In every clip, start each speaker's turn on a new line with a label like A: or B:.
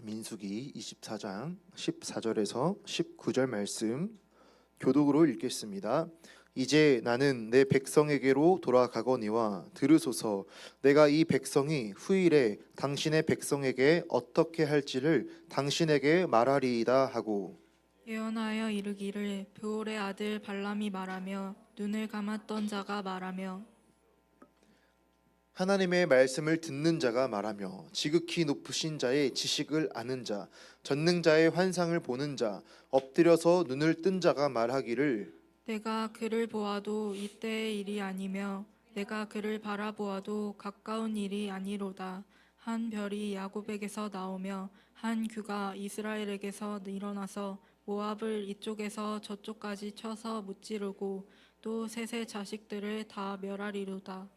A: 민수기 24장 14절에서 19절 말씀 교독으로 읽겠습니다. 이제 나는 내 백성에게로 돌아가거니와 들으소서. 내가 이 백성이 후일에 당신의 백성에게 어떻게 할지를 당신에게 말하리이다 하고,
B: 예언하여 이르기를 브올의 아들 발람이 말하며 눈을 감았던 자가 말하며
A: 하나님의 말씀을 듣는 자가 말하며 지극히 높으신 자의 지식을 아는 자, 전능자의 환상을 보는 자, 엎드려서 눈을 뜬 자가 말하기를,
B: 내가 그를 보아도 이때의 일이 아니며 내가 그를 바라보아도 가까운 일이 아니로다. 한 별이 야곱에게서 나오며 한 규가 이스라엘에게서 일어나서 모압을 이쪽에서 저쪽까지 쳐서 무찌르고 또 셋의 자식들을 다 멸하리로다.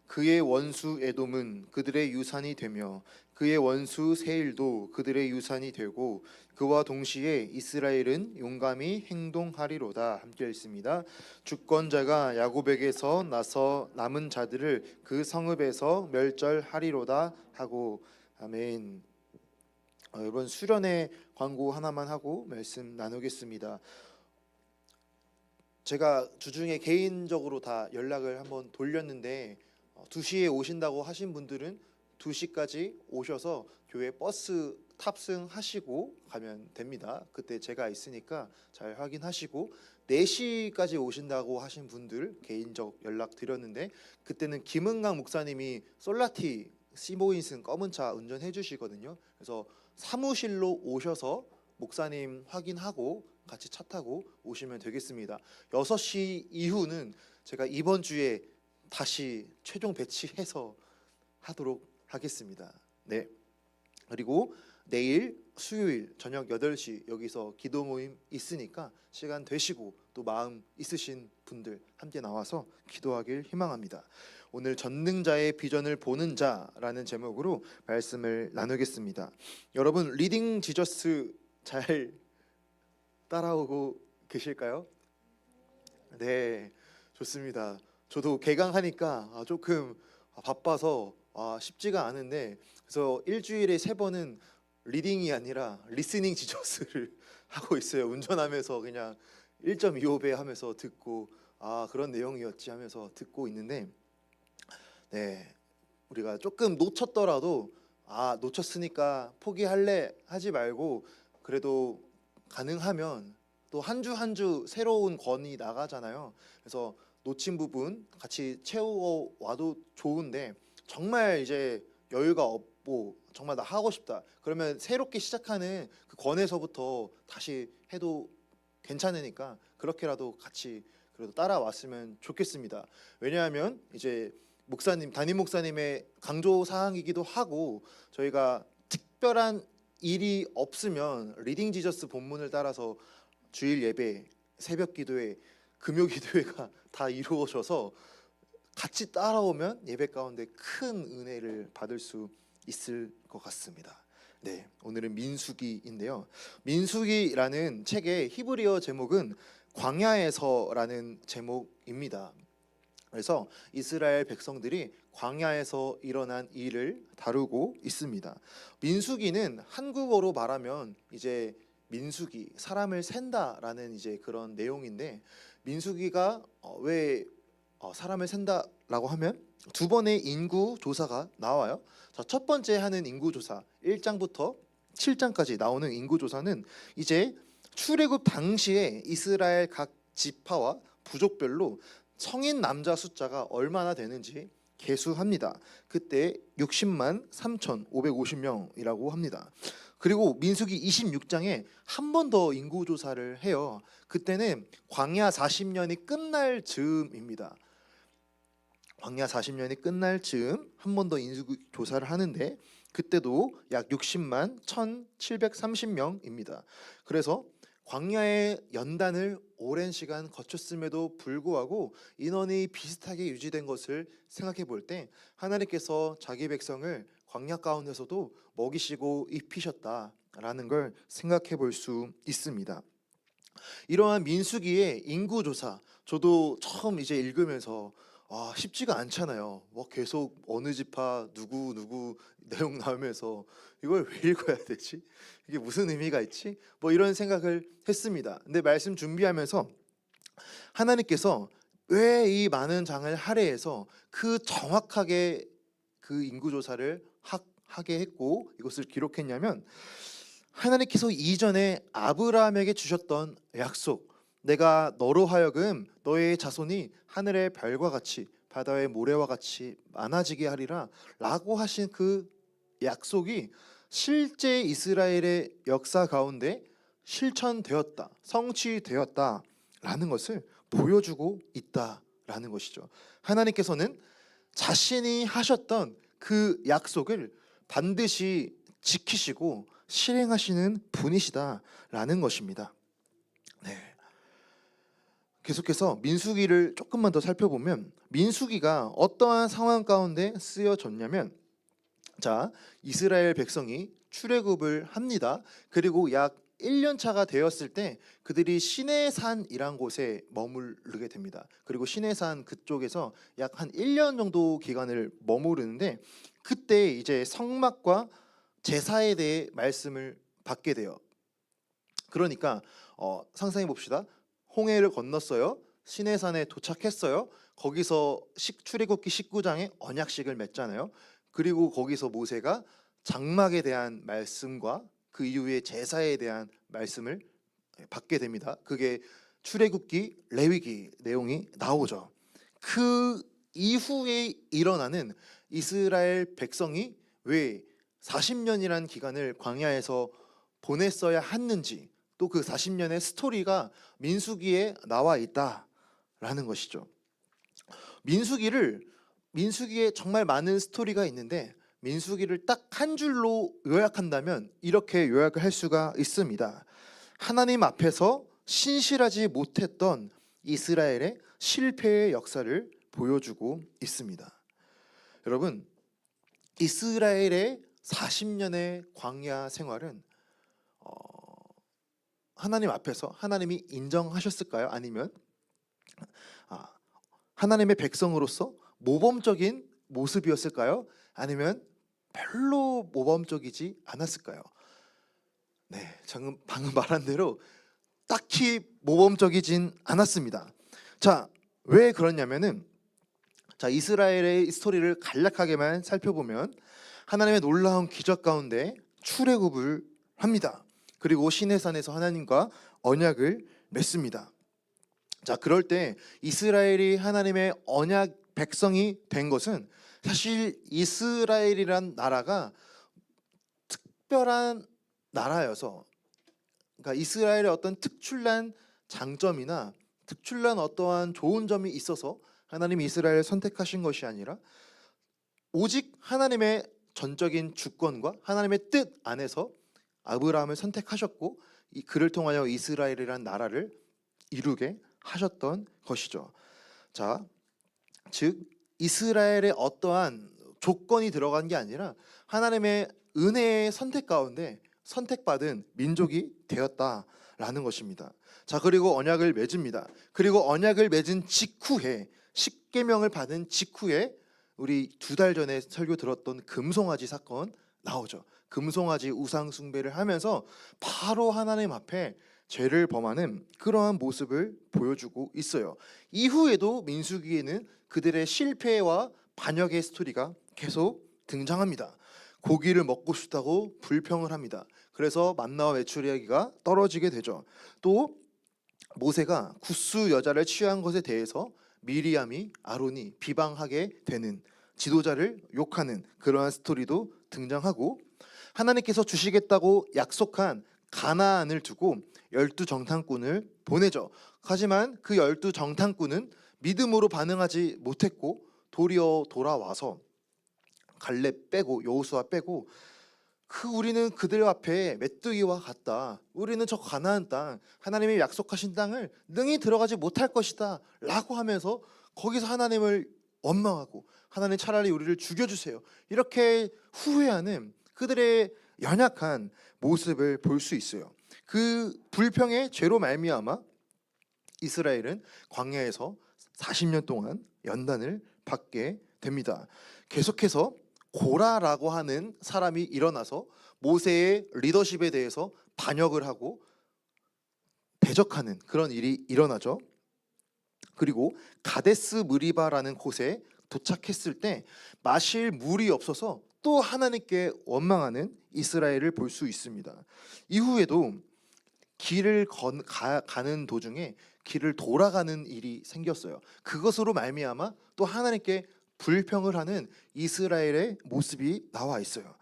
A: 그의 원수 에돔은 그들의 유산이 되며 그의 원수 세일도 그들의 유산이 되고 그와 동시에 이스라엘은 용감히 행동하리로다. 함께 읽습니다. 주권자가 야곱에게서 나서 남은 자들을 그 성읍에서 멸절하리로다 하고. 아멘. 여러분, 수련의 광고 하나만 하고 말씀 나누겠습니다. 제가 주중에 개인적으로 다 연락을 한번 돌렸는데 2시에 오신다고 하신 분들은 2시까지 오셔서 교회 버스 탑승하시고 가면 됩니다. 그때 제가 있으니까 잘 확인하시고, 4시까지 오신다고 하신 분들 개인적 연락 드렸는데 그때는 김은강 목사님이 솔라티 시보인승 검은 차 운전해 주시거든요. 그래서 사무실로 오셔서 목사님 확인하고 같이 차 타고 오시면 되겠습니다. 6시 이후는 제가 이번 주에 다시 최종 배치해서 하도록 하겠습니다. 네. 그리고 내일 수요일 저녁 8시 여기서 기도 모임 있으니까 시간 되시고 또 마음 있으신 분들 함께 나와서 기도하길 희망합니다. 오늘 전능자의 비전을 보는 자라는 제목으로 말씀을 나누겠습니다. 여러분, 리딩 지저스 잘 따라오고 계실까요? 네, 좋습니다. 저도 개강하니까 조금 바빠서 쉽지가 않은데, 그래서 일주일에 3번은 리딩이 아니라 리스닝 지저스를 하고 있어요. 운전하면서 그냥 1.25배 하면서 듣고 그런 내용이었지 하면서 듣고 있는데, 네, 우리가 조금 놓쳤더라도 놓쳤으니까 포기할래 하지 말고 그래도 가능하면 또 한 주 한 주 새로운 권이 나가잖아요. 그래서 놓친 부분 같이 채워 와도 좋은데, 정말 이제 여유가 없고 정말 나 하고 싶다 그러면 새롭게 시작하는 그 권에서부터 다시 해도 괜찮으니까 그렇게라도 같이 그래도 따라왔으면 좋겠습니다. 왜냐하면 이제 목사님, 담임 목사님의 강조 사항이기도 하고, 저희가 특별한 일이 없으면 리딩 지저스 본문을 따라서 주일 예배, 새벽 기도회, 금요 기도회가 다 이루어져서 같이 따라오면 예배 가운데 큰 은혜를 받을 수 있을 것 같습니다. 네, 오늘은 민수기인데요. 민수기라는 책의 히브리어 제목은 광야에서라는 제목입니다. 그래서 이스라엘 백성들이 광야에서 일어난 일을 다루고 있습니다. 민수기는 한국어로 말하면 이제 민수기, 사람을 센다라는 이제 그런 내용인데, 민수기가 왜 사람을 센다라고 하면 2번의 인구 조사가 나와요. 자, 첫 번째 하는 인구 조사 1장부터 7장까지 나오는 인구 조사는 이제 출애굽 당시에 이스라엘 각 지파와 부족별로 성인 남자 숫자가 얼마나 되는지 계수합니다. 그때 60만 3,550명이라고 합니다. 그리고 민수기 26장에 한 번 더 인구 조사를 해요. 그때는 광야 40년이 끝날 즈음입니다. 광야 40년이 끝날 즈음 한 번 더 인구 조사를 하는데 그때도 약 60만 1,730명입니다. 그래서 광야의 연단을 오랜 시간 거쳤음에도 불구하고 인원이 비슷하게 유지된 것을 생각해 볼 때 하나님께서 자기 백성을 광야 가운데서도 먹이시고 입히셨다라는 걸 생각해 볼 수 있습니다. 이러한 민수기의 인구조사, 저도 처음 이제 읽으면서 쉽지가 않잖아요. 뭐 계속 어느 지파 누구 내용 나오면서 이걸 왜 읽어야 되지? 이게 무슨 의미가 있지? 뭐 이런 생각을 했습니다. 근데 말씀 준비하면서 하나님께서 왜 이 많은 장을 할애해서 그 정확하게 그 인구 조사를 하게 했고 이것을 기록했냐면, 하나님께서 이전에 아브라함에게 주셨던 약속, 내가 너로 하여금 너의 자손이 하늘의 별과 같이 바다의 모래와 같이 많아지게 하리라 라고 하신 그 약속이 실제 이스라엘의 역사 가운데 실천되었다, 성취되었다 라는 것을 보여주고 있다라는 것이죠. 하나님께서는 자신이 하셨던 그 약속을 반드시 지키시고 실행하시는 분이시다라는 것입니다. 네. 계속해서 민수기를 조금만 더 살펴보면, 민수기가 어떠한 상황 가운데 쓰여졌냐면, 자, 이스라엘 백성이 출애굽을 합니다. 그리고 약 1년 차가 되었을 때 그들이 시내산이란 곳에 머무르게 됩니다. 그리고 시내산 그쪽에서 약 한 1년 정도 기간을 머무르는데, 그때 이제 성막과 제사에 대해 말씀을 받게 돼요. 그러니까 상상해 봅시다. 홍해를 건넜어요. 시내산에 도착했어요. 거기서 출애굽기 19장에 언약식을 맺잖아요. 그리고 거기서 모세가 장막에 대한 말씀과 그 이후에 제사에 대한 말씀을 받게 됩니다. 그게 출애굽기, 레위기 내용이 나오죠. 그 이후에 일어나는 이스라엘 백성이 왜 40년이란 기간을 광야에서 보냈어야 했는지, 또 그 40년의 스토리가 민수기에 나와 있다라는 것이죠. 민수기에 정말 많은 스토리가 있는데, 민수기를 딱 한 줄로 요약한다면 이렇게 요약을 할 수가 있습니다. 하나님 앞에서 신실하지 못했던 이스라엘의 실패의 역사를 보여주고 있습니다. 여러분, 이스라엘의 40년의 광야 생활은 하나님 앞에서 하나님이 인정하셨을까요? 아니면 하나님의 백성으로서 모범적인 모습이었을까요? 아니면 별로 모범적이지 않았을까요? 네, 방금 말한 대로 딱히 모범적이진 않았습니다. 자, 왜 그러냐면은, 자, 이스라엘의 스토리를 간략하게만 살펴보면, 하나님의 놀라운 기적 가운데 출애굽을 합니다. 그리고 시내산에서 하나님과 언약을 맺습니다. 자, 그럴 때 이스라엘이 하나님의 언약 백성이 된 것은, 사실 이스라엘이란 나라가 특별한 나라여서, 그러니까 이스라엘의 어떤 특출난 장점이나 특출난 어떠한 좋은 점이 있어서 하나님이 이스라엘을 선택하신 것이 아니라, 오직 하나님의 전적인 주권과 하나님의 뜻 안에서 아브라함을 선택하셨고, 그를 통하여 이스라엘이란 나라를 이루게 하셨던 것이죠. 자, 즉 이스라엘의 어떠한 조건이 들어간 게 아니라 하나님의 은혜의 선택 가운데 선택받은 민족이 되었다라는 것입니다. 자, 그리고 언약을 맺습니다. 그리고 언약을 맺은 직후에, 십계명을 받은 직후에, 우리 2달 전에 설교 들었던 금송아지 사건 나오죠. 금송아지 우상 숭배를 하면서 바로 하나님 앞에 죄를 범하는 그러한 모습을 보여주고 있어요. 이후에도 민수기에는 그들의 실패와 반역의 스토리가 계속 등장합니다. 고기를 먹고 싶다고 불평을 합니다. 그래서 만나와 메추리아기가 떨어지게 되죠. 또 모세가 굿수 여자를 취한 것에 대해서 미리암이 아론이 비방하게 되는, 지도자를 욕하는 그러한 스토리도 등장하고, 하나님께서 주시겠다고 약속한 가나안을 두고 12정탐꾼을 보내죠. 하지만 그 12정탐꾼은 믿음으로 반응하지 못했고, 도리어 돌아와서 갈렙 빼고 여호수아 빼고, 우리는 그들 앞에 메뚜기와 같다. 우리는 저 가나안 땅, 하나님이 약속하신 땅을 능히 들어가지 못할 것이다 라고 하면서 거기서 하나님을 원망하고, 하나님 차라리 우리를 죽여주세요, 이렇게 후회하는 그들의 연약한 모습을 볼 수 있어요. 그 불평의 죄로 말미암아 이스라엘은 광야에서 40년 동안 연단을 받게 됩니다. 계속해서 고라라고 하는 사람이 일어나서 모세의 리더십에 대해서 반역을 하고 대적하는 그런 일이 일어나죠. 그리고 가데스 무리바라는 곳에 도착했을 때 마실 물이 없어서 또 하나님께 원망하는 이스라엘을 볼 수 있습니다. 이후에도 가는 도중에 길을 돌아가는 일이 생겼어요. 그것으로 말미암아 또 하나님께 불평을 하는 이스라엘의 모습이 나와 있어요.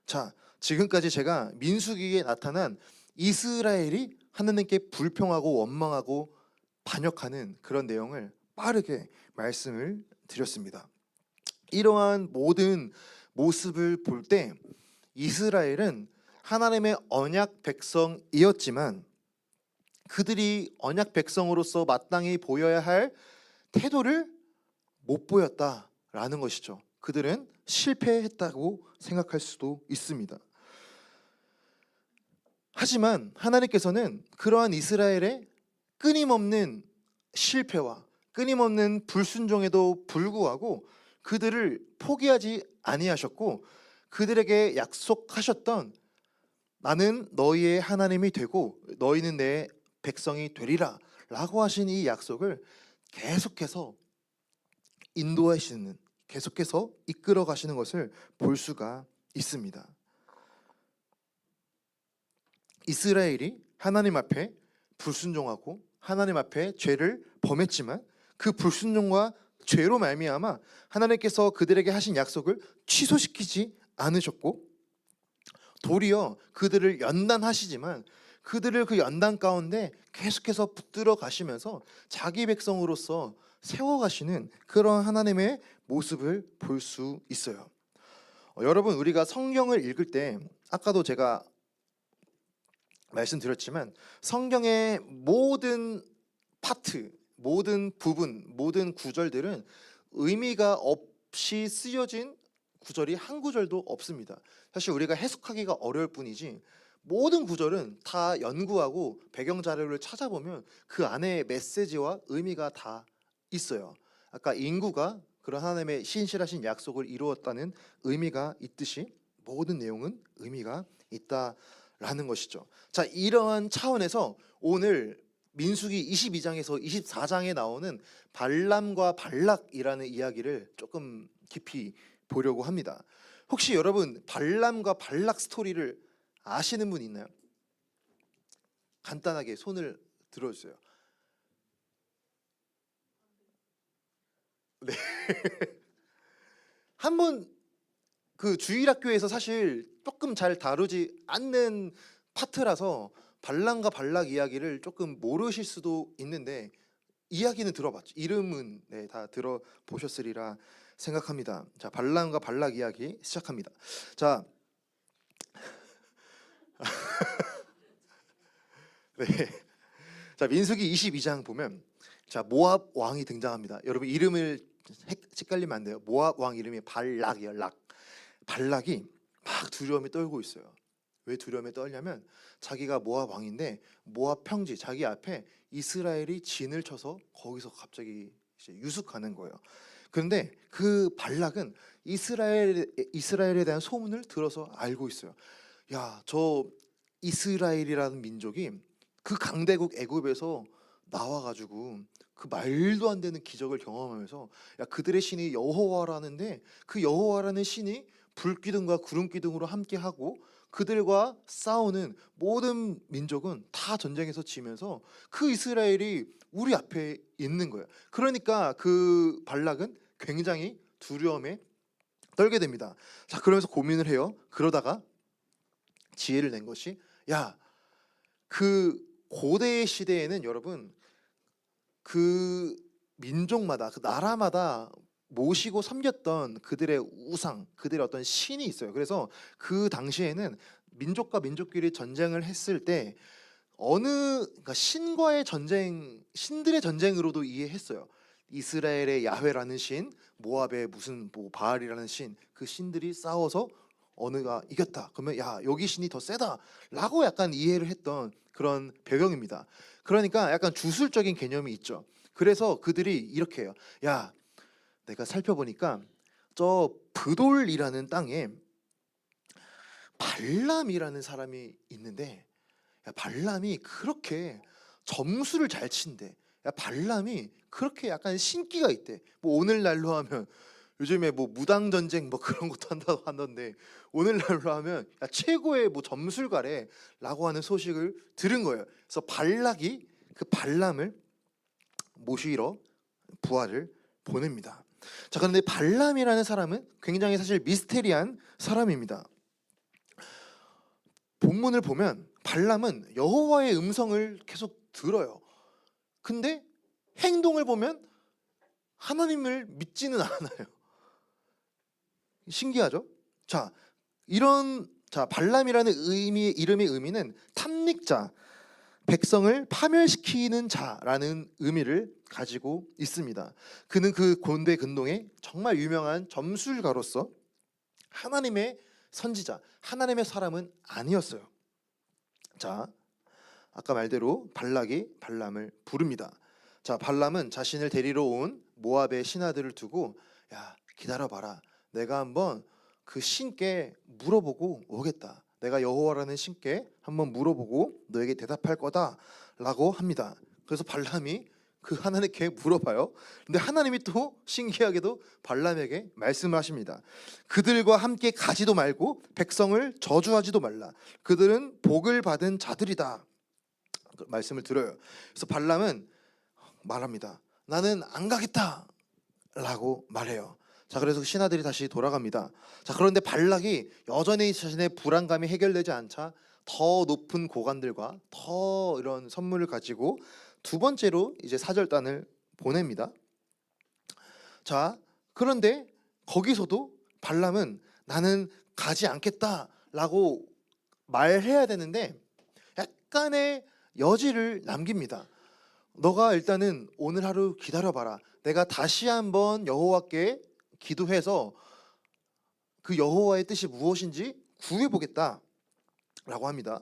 A: 자, 지금까지 제가 민수기에 나타난 이스라엘이 하나님께 불평하고 원망하고 반역하는 그런 내용을 빠르게 말씀을 드렸습니다. 이러한 모든 모습을 볼 때 이스라엘은 하나님의 언약 백성이었지만 그들이 언약 백성으로서 마땅히 보여야 할 태도를 못 보였다라는 것이죠. 그들은 실패했다고 생각할 수도 있습니다. 하지만 하나님께서는 그러한 이스라엘의 끊임없는 실패와 끊임없는 불순종에도 불구하고 그들을 포기하지 아니하셨고 그들에게 약속하셨던 나는 너희의 하나님이 되고 너희는 내 백성이 되리라 라고 하신 이 약속을 계속해서 인도하시는, 계속해서 이끌어 가시는 것을 볼 수가 있습니다. 이스라엘이 하나님 앞에 불순종하고 하나님 앞에 죄를 범했지만 그 불순종과 죄로 말미암아 하나님께서 그들에게 하신 약속을 취소시키지 않으셨고 도리어 그들을 연단하시지만 그들을 그 연단 가운데 계속해서 붙들어 가시면서 자기 백성으로서 세워가시는 그런 하나님의 모습을 볼 수 있어요. 여러분, 우리가 성경을 읽을 때 아까도 제가 말씀드렸지만 성경의 모든 파트, 모든 부분, 모든 구절들은 의미가 없이 쓰여진 구절이 한 구절도 없습니다. 사실 우리가 해석하기가 어려울 뿐이지 모든 구절은 다 연구하고 배경 자료를 찾아보면 그 안에 메시지와 의미가 다 있어요. 아까 인구가 그런 하나님의 신실하신 약속을 이루었다는 의미가 있듯이 모든 내용은 의미가 있다라는 것이죠. 자, 이러한 차원에서 오늘 민수기 22장에서 24장에 나오는 발람과 발락이라는 이야기를 조금 깊이 보려고 합니다. 혹시 여러분 발람과 발락 스토리를 아시는 분 있나요? 간단하게 손을 들어주세요. 네. 한번 그 주일학교에서 사실 조금 잘 다루지 않는 파트라서 발람과 발락 이야기를 조금 모르실 수도 있는데 이야기는 들어봤죠. 이름은 네, 다 들어보셨으리라 생각합니다. 자, 발람과 발락 이야기 시작합니다. 자, 네. 자, 민수기 22장 보면 자, 모압 왕이 등장합니다. 여러분 이름을 헷갈리면 안 돼요. 모압 왕 이름이 발락이에요. 락. 발락이 막 두려움에 떨고 있어요. 왜 두려움에 떨냐면 자기가 모압 왕인데 모압 평지 자기 앞에 이스라엘이 진을 쳐서 거기서 갑자기 이제 유숙하는 거예요. 그런데 그 발락은 이스라엘에 대한 소문을 들어서 알고 있어요. 야, 저 이스라엘이라는 민족이 그 강대국 애굽에서 나와가지고 그 말도 안 되는 기적을 경험하면서 야, 그들의 신이 여호와라는데 그 여호와라는 신이 불기둥과 구름기둥으로 함께하고 그들과 싸우는 모든 민족은 다 전쟁에서 지면서 그 이스라엘이 우리 앞에 있는 거예요. 그러니까 그 발락은 굉장히 두려움에 떨게 됩니다. 자, 그러면서 고민을 해요. 그러다가 지혜를 낸 것이 야, 그 고대 시대에는 여러분 그 민족마다 그 나라마다 모시고 섬겼던 그들의 우상, 그들의 어떤 신이 있어요. 그래서 그 당시에는 민족과 민족끼리 전쟁을 했을 때 그러니까 신과의 전쟁, 신들의 전쟁으로도 이해했어요. 이스라엘의 야훼라는 신, 모압의 무슨 뭐 바알이라는 신, 그 신들이 싸워서 어느가 이겼다. 그러면 야, 여기 신이 더 세다라고 약간 이해를 했던 그런 배경입니다. 그러니까 약간 주술적인 개념이 있죠. 그래서 그들이 이렇게 해요. 야, 내가 살펴보니까 저 브돌이라는 땅에 발람이라는 사람이 있는데, 야, 발람이 그렇게 점수를 잘 친대. 야, 발람이 그렇게 약간 신기가 있대. 뭐 오늘날로 하면 요즘에 뭐 무당 전쟁 뭐 그런 것도 한다고 하던데, 오늘날로 하면 야, 최고의 뭐 점술가래라고 하는 소식을 들은 거예요. 그래서 발락이 그 발람을 모시러 부하를 보냅니다. 자, 그런데 발람이라는 사람은 굉장히 사실 미스테리한 사람입니다. 본문을 보면 발람은 여호와의 음성을 계속 들어요. 근데 행동을 보면 하나님을 믿지는 않아요. 신기하죠? 자, 발람이라는 이름의 의미는 탐닉자, 백성을 파멸시키는 자라는 의미를 가지고 있습니다. 그는 그 곤대 근동의 정말 유명한 점술가로서 하나님의 선지자, 하나님의 사람은 아니었어요. 자, 아까 말대로 발락이 발람을 부릅니다. 자, 발람은 자신을 데리러 온 모압의 신하들을 두고, 야, 기다려봐라. 내가 한번 그 신께 물어보고 오겠다. 내가 여호와라는 신께 한번 물어보고 너에게 대답할 거다라고 합니다. 그래서 발람이 그 하나님께 물어봐요. 근데 하나님이 또 신기하게도 발람에게 말씀을 하십니다. 그들과 함께 가지도 말고 백성을 저주하지도 말라. 그들은 복을 받은 자들이다. 그 말씀을 들어요. 그래서 발람은 말합니다. 나는 안 가겠다라고 말해요. 자, 그래서 신하들이 다시 돌아갑니다. 자, 그런데 발락이 여전히 자신의 불안감이 해결되지 않자 더 높은 고관들과 더 이런 선물을 가지고 두 번째로 이제 사절단을 보냅니다. 자, 그런데 거기서도 발람은 나는 가지 않겠다라고 말해야 되는데 약간의 여지를 남깁니다. 너가 일단은 오늘 하루 기다려봐라. 내가 다시 한번 여호와께 기도해서 그 여호와의 뜻이 무엇인지 구해보겠다 라고 합니다.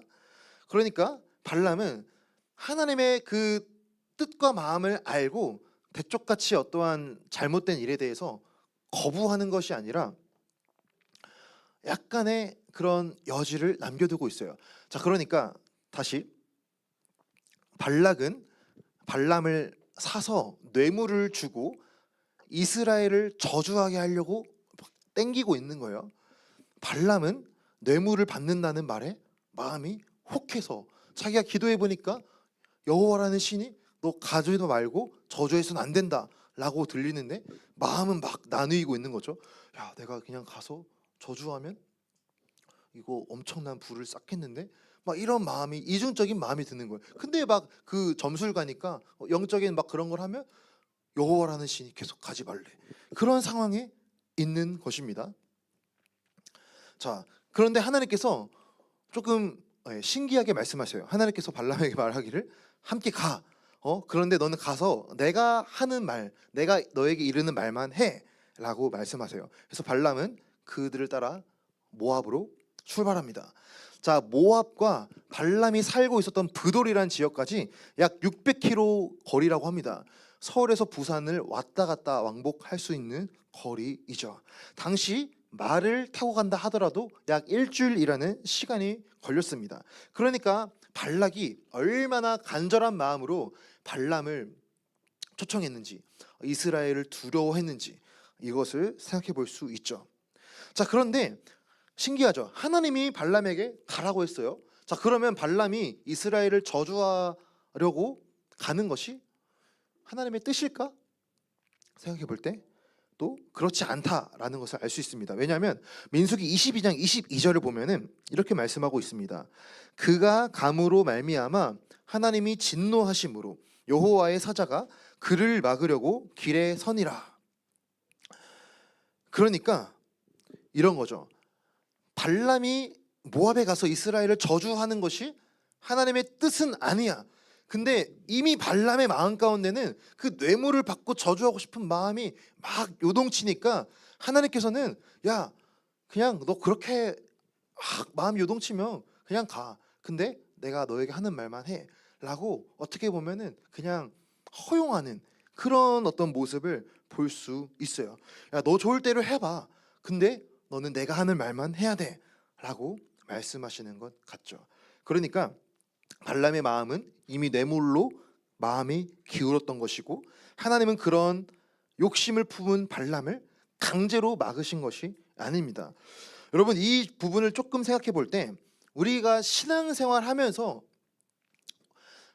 A: 그러니까 발람은 하나님의 그 뜻과 마음을 알고 대쪽같이 어떠한 잘못된 일에 대해서 거부하는 것이 아니라 약간의 그런 여지를 남겨두고 있어요. 자, 그러니까 다시 발락은 발람을 사서 뇌물을 주고 이스라엘을 저주하게 하려고 땡기고 있는 거예요. 발람은 뇌물을 받는다는 말에 마음이 혹해서 자기가 기도해 보니까 여호와라는 신이 너 가져도 말고 저주해서는 안 된다라고 들리는데 마음은 막 나누이고 있는 거죠. 야, 내가 그냥 가서 저주하면 이거 엄청난 불을 쌓겠는데 막 이런 마음이 이중적인 마음이 드는 거예요. 근데 막 그 점술가니까 영적인 막 그런 걸 하면 여호와라는 신이 계속 가지 말래. 그런 상황에 있는 것입니다. 자, 그런데 하나님께서 조금 신기하게 말씀하셔요. 하나님께서 발람에게 말하기를 함께 가. 그런데 너는 가서 내가 하는 말, 내가 너에게 이르는 말만 해라고 말씀하세요. 그래서 발람은 그들을 따라 모압으로 출발합니다. 자, 모압과 발람이 살고 있었던 브돌이라는 지역까지 약 600km 거리라고 합니다. 서울에서 부산을 왔다 갔다 왕복할 수 있는 거리이죠. 당시 말을 타고 간다 하더라도 약 일주일이라는 시간이 걸렸습니다. 그러니까 발락이 얼마나 간절한 마음으로 발람을 초청했는지, 이스라엘을 두려워했는지 이것을 생각해 볼 수 있죠. 자, 그런데 신기하죠. 하나님이 발람에게 가라고 했어요. 자, 그러면 발람이 이스라엘을 저주하려고 가는 것이 하나님의 뜻일까? 생각해 볼 때 또 그렇지 않다라는 것을 알 수 있습니다. 왜냐하면 민수기 22장 22절을 보면은 이렇게 말씀하고 있습니다. 그가 감으로 말미암아 하나님이 진노하심으로 여호와의 사자가 그를 막으려고 길에 서니라. 그러니까 이런 거죠. 발람이 모압에 가서 이스라엘을 저주하는 것이 하나님의 뜻은 아니야. 근데 이미 발람의 마음 가운데는 그 뇌물을 받고 저주하고 싶은 마음이 막 요동치니까 하나님께서는 야, 그냥 너 그렇게 막 마음 요동치면 그냥 가. 근데 내가 너에게 하는 말만 해 라고 어떻게 보면은 그냥 허용하는 그런 어떤 모습을 볼 수 있어요. 야, 너 좋을 대로 해봐. 근데 너는 내가 하는 말만 해야 돼 라고 말씀하시는 것 같죠. 그러니까 발람의 마음은 이미 뇌물로 마음이 기울었던 것이고, 하나님은 그런 욕심을 품은 발람을 강제로 막으신 것이 아닙니다. 여러분, 이 부분을 조금 생각해 볼 때 우리가 신앙생활 하면서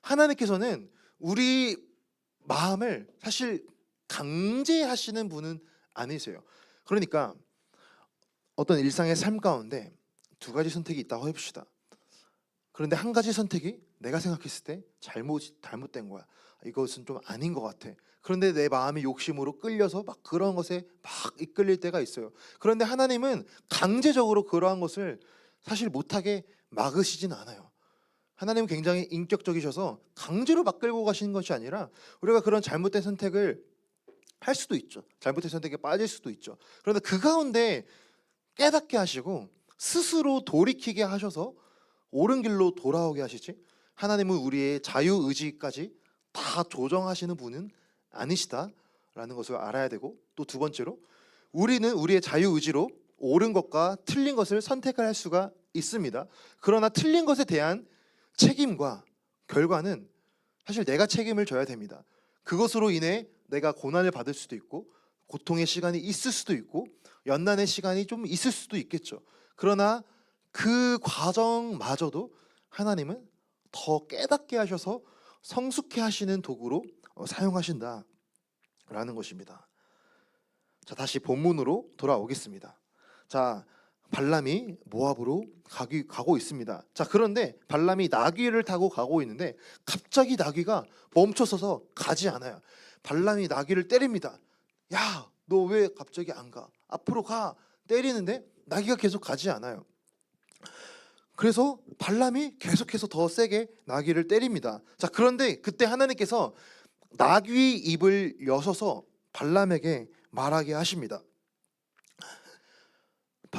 A: 하나님께서는 우리 마음을 사실 강제하시는 분은 아니세요. 그러니까 어떤 일상의 삶 가운데 두 가지 선택이 있다고 해봅시다. 그런데 한 가지 선택이 내가 생각했을 때 잘못된 거야. 이것은 좀 아닌 것 같아. 그런데 내 마음이 욕심으로 끌려서 막 그런 것에 막 이끌릴 때가 있어요. 그런데 하나님은 강제적으로 그러한 것을 사실 못하게 막으시진 않아요. 하나님은 굉장히 인격적이셔서 강제로 막 끌고 가시는 것이 아니라 우리가 그런 잘못된 선택을 할 수도 있죠. 잘못된 선택에 빠질 수도 있죠. 그런데 그 가운데 깨닫게 하시고 스스로 돌이키게 하셔서 옳은 길로 돌아오게 하시지, 하나님은 우리의 자유의지까지 다 조정하시는 분은 아니시다라는 것을 알아야 되고, 또 두 번째로 우리는 우리의 자유의지로 옳은 것과 틀린 것을 선택할 수가 있습니다. 그러나 틀린 것에 대한 책임과 결과는 사실 내가 책임을 져야 됩니다. 그것으로 인해 내가 고난을 받을 수도 있고 고통의 시간이 있을 수도 있고 연난의 시간이 좀 있을 수도 있겠죠. 그러나 그 과정마저도 하나님은 더 깨닫게 하셔서 성숙해 하시는 도구로 사용하신다라는 것입니다. 자, 다시 본문으로 돌아오겠습니다. 자, 발람이 모압으로 가고 있습니다. 자, 그런데 발람이 나귀를 타고 가고 있는데 갑자기 나귀가 멈춰서서 가지 않아요. 발람이 나귀를 때립니다. 야, 너 왜 갑자기 안 가? 앞으로 가. 때리는데 나귀가 계속 가지 않아요. 그래서 발람이 계속해서 더 세게 나귀를 때립니다. 자, 그런데 그때 하나님께서 나귀 입을 여셔서 발람에게 말하게 하십니다.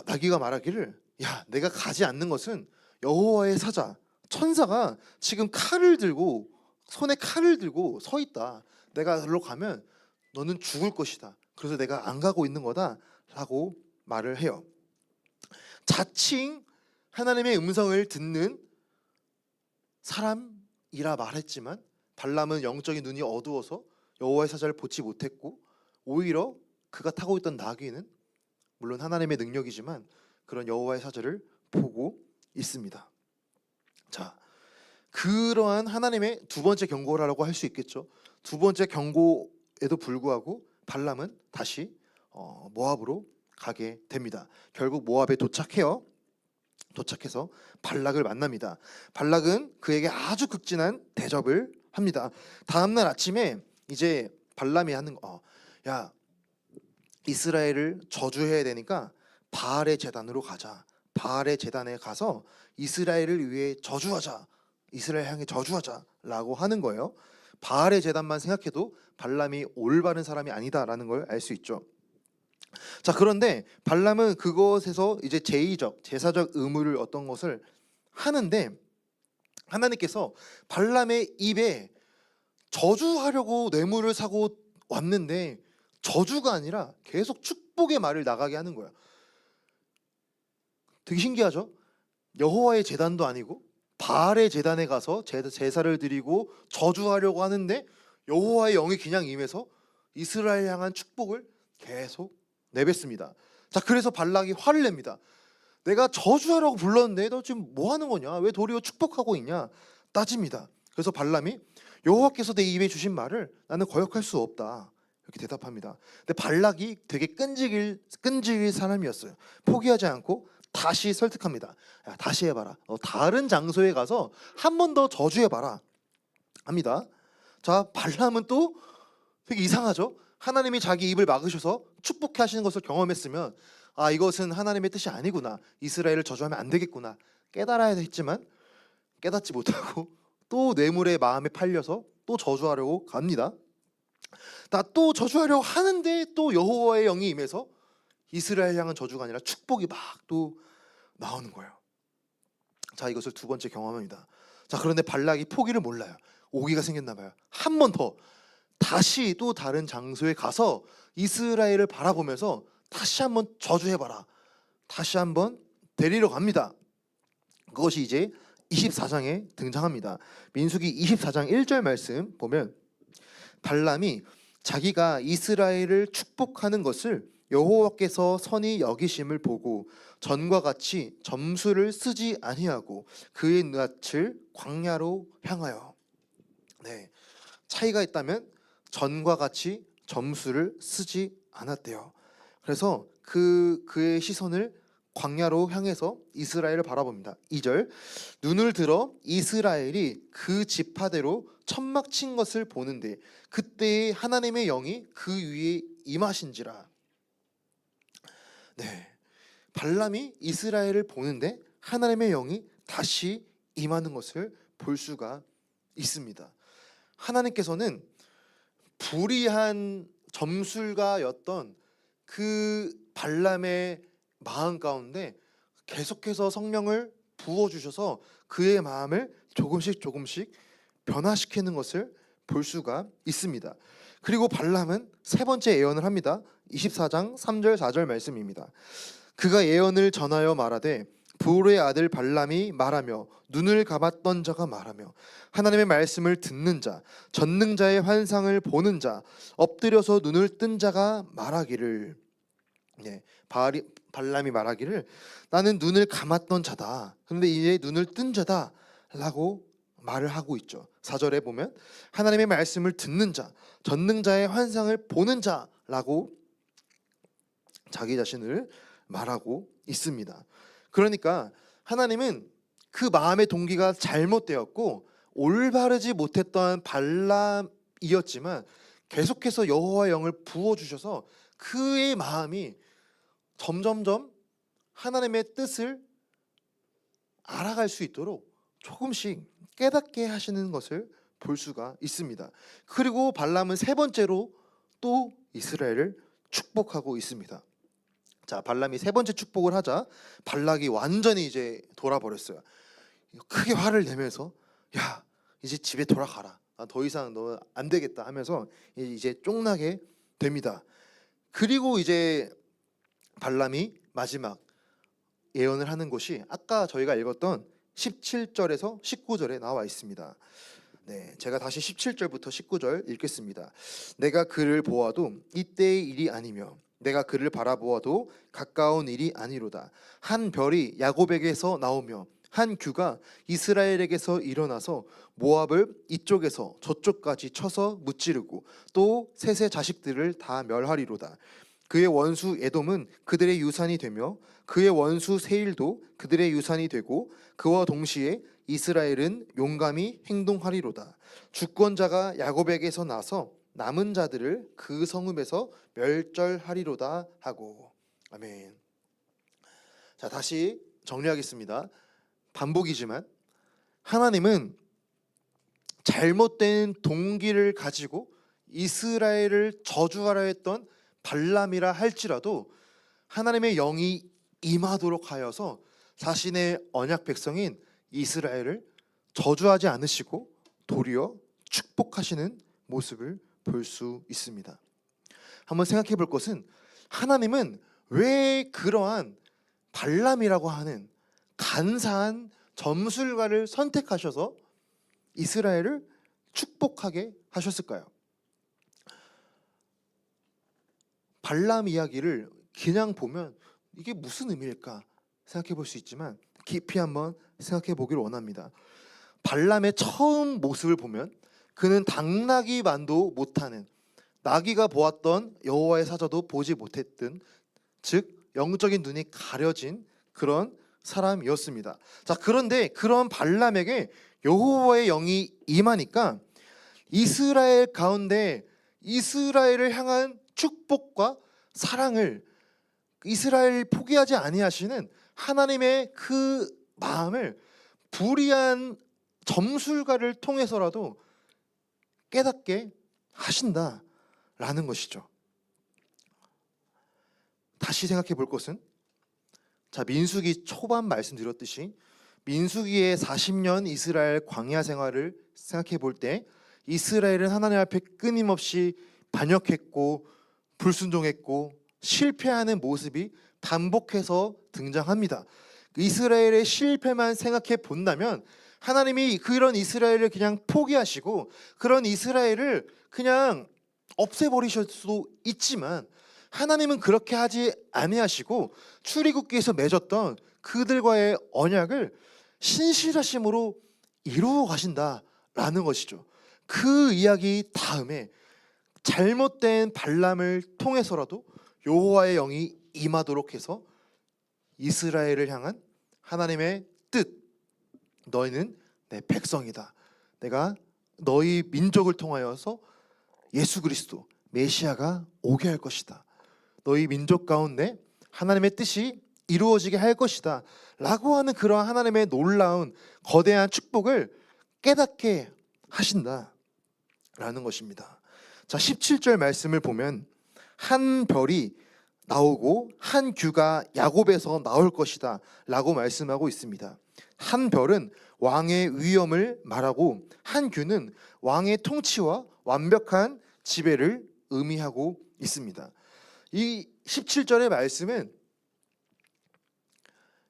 A: 나귀가 말하기를, 야, 내가 가지 않는 것은 여호와의 사자 천사가 지금 칼을 들고, 손에 칼을 들고 서 있다. 내가 그리로 가면 너는 죽을 것이다. 그래서 내가 안 가고 있는 거다 라고 말을 해요. 자칭 하나님의 음성을 듣는 사람이라 말했지만 발람은 영적인 눈이 어두워서 여호와의 사자를 보지 못했고, 오히려 그가 타고 있던 나귀는 물론 하나님의 능력이지만 그런 여호와의 사자를 보고 있습니다. 자, 그러한 하나님의 두 번째 경고라고 할 수 있겠죠. 두 번째 경고에도 불구하고 발람은 다시 모압으로 가게 됩니다. 결국 모압에 도착해서 발락을 만납니다. 발락은 그에게 아주 극진한 대접을 합니다. 다음날 아침에 이제 발람이 하는 야, 이스라엘을 저주해야 되니까 바알의 제단으로 가자. 바알의 제단에 가서 이스라엘을 위해 저주하자. 이스라엘 향해 저주하자라고 하는 거예요. 바알의 제단만 생각해도 발람이 올바른 사람이 아니다라는 걸 알 수 있죠. 자, 그런데 발람은 그것에서 이제 제사적 의무를 어떤 것을 하는데 하나님께서 발람의 입에 저주하려고 뇌물을 사고 왔는데 저주가 아니라 계속 축복의 말을 나가게 하는 거야. 되게 신기하죠? 여호와의 제단도 아니고 바알의 제단에 가서 제사를 드리고 저주하려고 하는데 여호와의 영이 그냥 임해서 이스라엘 향한 축복을 계속 내뱉습니다. 자, 그래서 발락이 화를 냅니다. 내가 저주하라고 불렀는데 너 지금 뭐 하는 거냐? 왜 도리어 축복하고 있냐? 따집니다. 그래서 발람이 여호와께서 내 입에 주신 말을 나는 거역할 수 없다. 이렇게 대답합니다. 근데 발락이 되게 끈질길 사람이었어요. 포기하지 않고 다시 설득합니다. 야, 다시 해봐라. 다른 장소에 가서 한 번 더 저주해봐라 합니다. 자, 발람은 또 되게 이상하죠. 하나님이 자기 입을 막으셔서 축복해 하시는 것을 경험했으면 이것은 하나님의 뜻이 아니구나, 이스라엘을 저주하면 안 되겠구나 깨달아야 했지만 깨닫지 못하고 또 뇌물의 마음에 팔려서 또 저주하려고 갑니다. 또 저주하려고 하는데 또 여호와의 영이 임해서 이스라엘 향한 저주가 아니라 축복이 막 또 나오는 거예요. 자, 이것을 두 번째 경험합니다. 자, 그런데 발락이 포기를 몰라요. 오기가 생겼나 봐요. 한 번 더 다시 또 다른 장소에 가서 이스라엘을 바라보면서 다시 한번 저주해봐라. 다시 한번 데리러 갑니다. 그것이 이제 24장에 등장합니다. 민수기 24장 1절 말씀 보면 발람이 자기가 이스라엘을 축복하는 것을 여호와께서 선히 여기심을 보고 전과 같이 점수를 쓰지 아니하고 그의 낯을 광야로 향하여. 네, 차이가 있다면 전과 같이 점수를 쓰지 않았대요. 그래서 그의 시선을 광야로 향해서 이스라엘을 바라봅니다. 2절 눈을 들어 이스라엘이 그 지파대로 천막 친 것을 보는데 그때에 하나님의 영이 그 위에 임하신지라. 네, 발람이 이스라엘을 보는데 하나님의 영이 다시 임하는 것을 볼 수가 있습니다. 하나님께서는 불의한 점술가였던 그 발람의 마음 가운데 계속해서 성령을 부어주셔서 그의 마음을 조금씩 변화시키는 것을 볼 수가 있습니다. 그리고 발람은 세 번째 예언을 합니다. 24장 3절 4절 말씀입니다. 그가 예언을 전하여 말하되 부올의 아들 발람이 말하며 눈을 감았던 자가 말하며 하나님의 말씀을 듣는 자 전능자의 환상을 보는 자 엎드려서 눈을 뜬 자가 말하기를. 네, 발람이 말하기를 나는 눈을 감았던 자다. 그런데 이제 눈을 뜬 자다 라고 말을 하고 있죠. 4절에 보면 하나님의 말씀을 듣는 자 전능자의 환상을 보는 자라고 자기 자신을 말하고 있습니다. 그러니까 하나님은 그 마음의 동기가 잘못되었고 올바르지 못했던 발람이었지만 계속해서 여호와의 영을 부어주셔서 그의 마음이 점점점 하나님의 뜻을 알아갈 수 있도록 조금씩 깨닫게 하시는 것을 볼 수가 있습니다. 그리고 발람은 세 번째로 또 이스라엘을 축복하고 있습니다. 자, 발람이 세 번째 축복을 하자 발락이 완전히 이제 돌아버렸어요. 크게 화를 내면서 야, 이제 집에 돌아가라. 더 이상 너 안 되겠다 하면서 이제 쫑나게 됩니다. 그리고 이제 발람이 마지막 예언을 하는 것이 아까 저희가 읽었던 17절에서 19절에 나와 있습니다. 네, 제가 다시 17절부터 19절 읽겠습니다. 내가 그를 보아도 이때의 일이 아니며 내가 그를 바라보아도 가까운 일이 아니로다. 한 별이 야곱에게서 나오며 한 규가 이스라엘에게서 일어나서 모압을 이쪽에서 저쪽까지 쳐서 무찌르고 또 셋의 자식들을 다 멸하리로다. 그의 원수 에돔은 그들의 유산이 되며 그의 원수 세일도 그들의 유산이 되고 그와 동시에 이스라엘은 용감히 행동하리로다. 주권자가 야곱에게서 나서 남은 자들을 그 성읍에서 멸절하리로다 하고. 아멘. 자, 다시 정리하겠습니다. 반복이지만 하나님은 잘못된 동기를 가지고 이스라엘을 저주하려 했던 발람이라 할지라도 하나님의 영이 임하도록 하여서 자신의 언약 백성인 이스라엘을 저주하지 않으시고 도리어 축복하시는 모습을 볼 수 있습니다. 한번 생각해 볼 것은 하나님은 왜 그러한 발람이라고 하는 간사한 점술가를 선택하셔서 이스라엘을 축복하게 하셨을까요? 발람 이야기를 그냥 보면 이게 무슨 의미일까 생각해 볼 수 있지만 깊이 한번 생각해 보기를 원합니다. 발람의 처음 모습을 보면 그는 당나귀만도 못하는, 나귀가 보았던 여호와의 사자도 보지 못했던, 즉 영적인 눈이 가려진 그런 사람이었습니다. 자, 그런데 그런 발람에게 여호와의 영이 임하니까 이스라엘 가운데 이스라엘을 향한 축복과 사랑을, 이스라엘 포기하지 아니하시는 하나님의 그 마음을 불의한 점술가를 통해서라도 깨닫게 하신다라는 것이죠. 다시 생각해 볼 것은, 자, 민수기 초반 말씀드렸듯이 민수기의 40년 이스라엘 광야 생활을 생각해 볼 때 이스라엘은 하나님 앞에 끊임없이 반역했고 불순종했고 실패하는 모습이 반복해서 등장합니다. 이스라엘의 실패만 생각해 본다면 하나님이 그런 이스라엘을 그냥 포기하시고 그런 이스라엘을 그냥 없애버리실 수도 있지만 하나님은 그렇게 하지 아니하시고 출애굽기에서 맺었던 그들과의 언약을 신실하심으로 이루어 가신다라는 것이죠. 그 이야기 다음에 잘못된 발람을 통해서라도 여호와의 영이 임하도록 해서 이스라엘을 향한 하나님의 뜻, 너희는 내 백성이다. 내가 너희 민족을 통하여서 예수 그리스도 메시아가 오게 할 것이다. 너희 민족 가운데 하나님의 뜻이 이루어지게 할 것이다 라고 하는 그러한 하나님의 놀라운 거대한 축복을 깨닫게 하신다 라는 것입니다. 자, 17절 말씀을 보면 한 별이 나오고 한 규가 야곱에서 나올 것이다 라고 말씀하고 있습니다. 한 별은 왕의 위엄을 말하고 한 규는 왕의 통치와 완벽한 지배를 의미하고 있습니다. 이 17절의 말씀은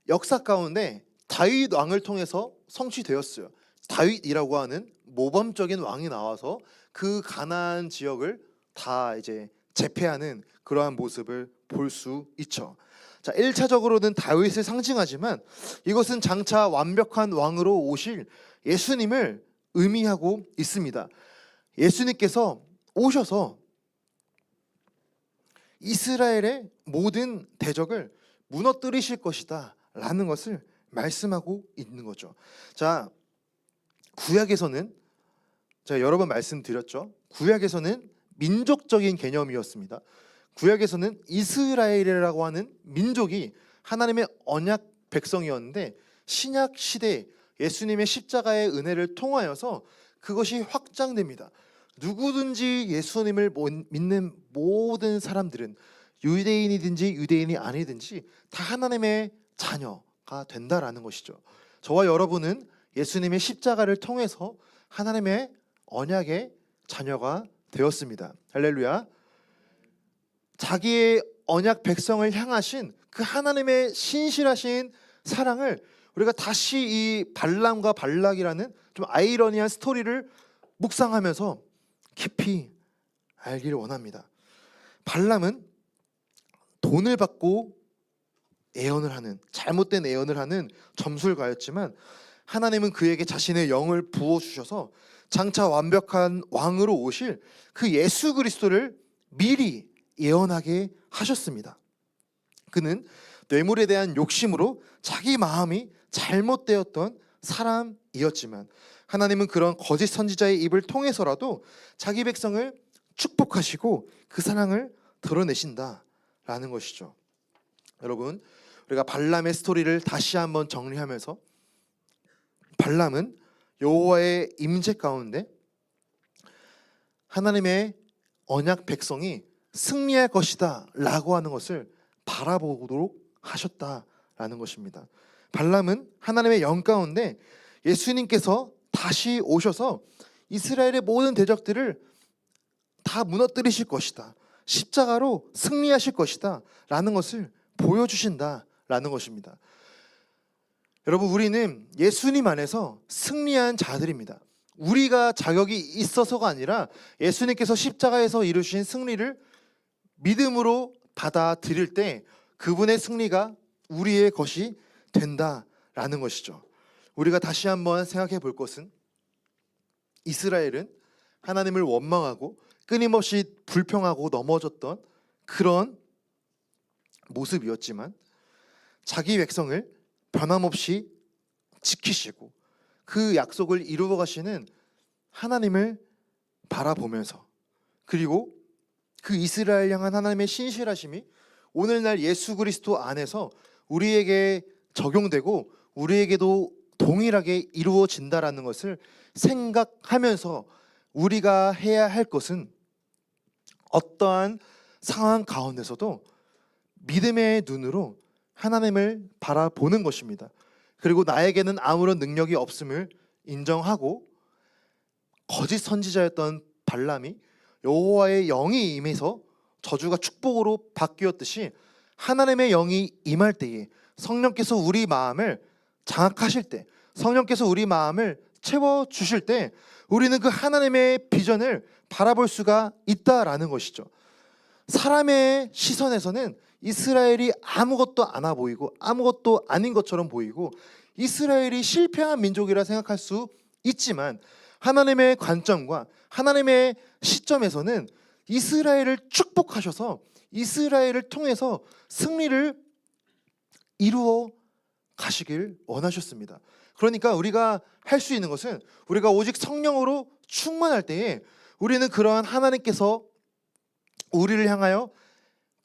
A: 역사 가운데 다윗 왕을 통해서 성취되었어요. 다윗이라고 하는 모범적인 왕이 나와서 그 가나안 지역을 다 이제 제패하는 그러한 모습을 볼 수 있죠. 자, 1차적으로는 다윗을 상징하지만 이것은 장차 완벽한 왕으로 오실 예수님을 의미하고 있습니다. 예수님께서 오셔서 이스라엘의 모든 대적을 무너뜨리실 것이다 라는 것을 말씀하고 있는 거죠. 자, 구약에서는 제가 여러 번 말씀드렸죠. 구약에서는 민족적인 개념이었습니다. 구약에서는 이스라엘이라고 하는 민족이 하나님의 언약 백성이었는데 신약 시대 예수님의 십자가의 은혜를 통하여서 그것이 확장됩니다. 누구든지 예수님을 믿는 모든 사람들은 유대인이든지 유대인이 아니든지 다 하나님의 자녀가 된다라는 것이죠. 저와 여러분은 예수님의 십자가를 통해서 하나님의 언약의 자녀가 되었습니다. 할렐루야. 자기의 언약 백성을 향하신 그 하나님의 신실하신 사랑을 우리가 다시 이 발람과 발락이라는 좀 아이러니한 스토리를 묵상하면서 깊이 알기를 원합니다. 발람은 돈을 받고 애언을 하는, 잘못된 애언을 하는 점술가였지만 하나님은 그에게 자신의 영을 부어주셔서 장차 완벽한 왕으로 오실 그 예수 그리스도를 미리 예언하게 하셨습니다. 그는 뇌물에 대한 욕심으로 자기 마음이 잘못되었던 사람이었지만 하나님은 그런 거짓 선지자의 입을 통해서라도 자기 백성을 축복하시고 그 사랑을 드러내신다라는 것이죠. 여러분, 우리가 발람의 스토리를 다시 한번 정리하면서 발람은 여호와의 임재 가운데 하나님의 언약 백성이 승리할 것이다 라고 하는 것을 바라보도록 하셨다라는 것입니다. 발람은 하나님의 영 가운데 예수님께서 다시 오셔서 이스라엘의 모든 대적들을 다 무너뜨리실 것이다, 십자가로 승리하실 것이다 라는 것을 보여주신다라는 것입니다. 여러분, 우리는 예수님 안에서 승리한 자들입니다. 우리가 자격이 있어서가 아니라 예수님께서 십자가에서 이루신 승리를 믿음으로 받아들일 때 그분의 승리가 우리의 것이 된다라는 것이죠. 우리가 다시 한번 생각해 볼 것은 이스라엘은 하나님을 원망하고 끊임없이 불평하고 넘어졌던 그런 모습이었지만 자기 백성을 변함없이 지키시고 그 약속을 이루어 가시는 하나님을 바라보면서, 그리고 그 이스라엘 향한 하나님의 신실하심이 오늘날 예수 그리스도 안에서 우리에게 적용되고 우리에게도 동일하게 이루어진다라는 것을 생각하면서 우리가 해야 할 것은 어떠한 상황 가운데서도 믿음의 눈으로 하나님을 바라보는 것입니다. 그리고 나에게는 아무런 능력이 없음을 인정하고 거짓 선지자였던 발람이 여호와의 영이 임해서 저주가 축복으로 바뀌었듯이 하나님의 영이 임할 때에 성령께서 우리 마음을 장악하실 때, 성령께서 우리 마음을 채워주실 때 우리는 그 하나님의 비전을 바라볼 수가 있다라는 것이죠. 사람의 시선에서는 이스라엘이 아무것도 않아 보이고 아무것도 아닌 것처럼 보이고 이스라엘이 실패한 민족이라 생각할 수 있지만 하나님의 관점과 하나님의 시점에서는 이스라엘을 축복하셔서 이스라엘을 통해서 승리를 이루어 가시길 원하셨습니다. 그러니까 우리가 할 수 있는 것은 우리가 오직 성령으로 충만할 때에 우리는 그러한 하나님께서 우리를 향하여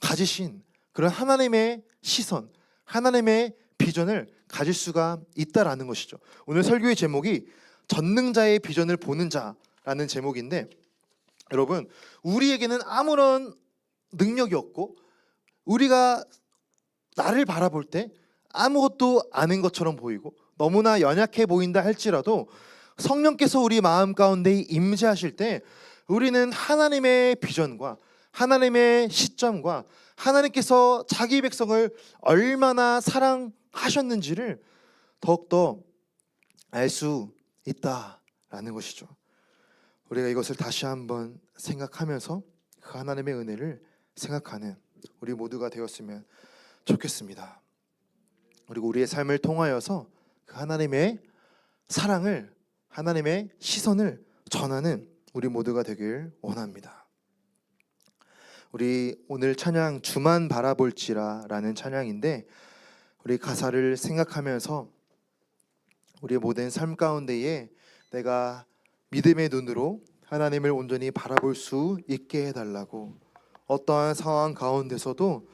A: 가지신 그런 하나님의 시선, 하나님의 비전을 가질 수가 있다라는 것이죠. 오늘 설교의 제목이 전능자의 비전을 보는 자라는 제목인데, 여러분, 우리에게는 아무런 능력이 없고 우리가 나를 바라볼 때 아무것도 아닌 것처럼 보이고 너무나 연약해 보인다 할지라도 성령께서 우리 마음 가운데 임재하실 때 우리는 하나님의 비전과 하나님의 시점과 하나님께서 자기 백성을 얼마나 사랑하셨는지를 더욱더 알 수 있다라는 것이죠. 우리가 이것을 다시 한번 생각하면서 그 하나님의 은혜를 생각하는 우리 모두가 되었으면 좋겠습니다. 그리고 우리의 삶을 통하여서 그 하나님의 사랑을, 하나님의 시선을 전하는 우리 모두가 되길 원합니다. 우리 오늘 찬양 주만 바라볼지라 라는 찬양인데, 우리 가사를 생각하면서 우리의 모든 삶 가운데에 내가 믿음의 눈으로 하나님을 온전히 바라볼 수 있게 해달라고, 어떠한 상황 가운데서도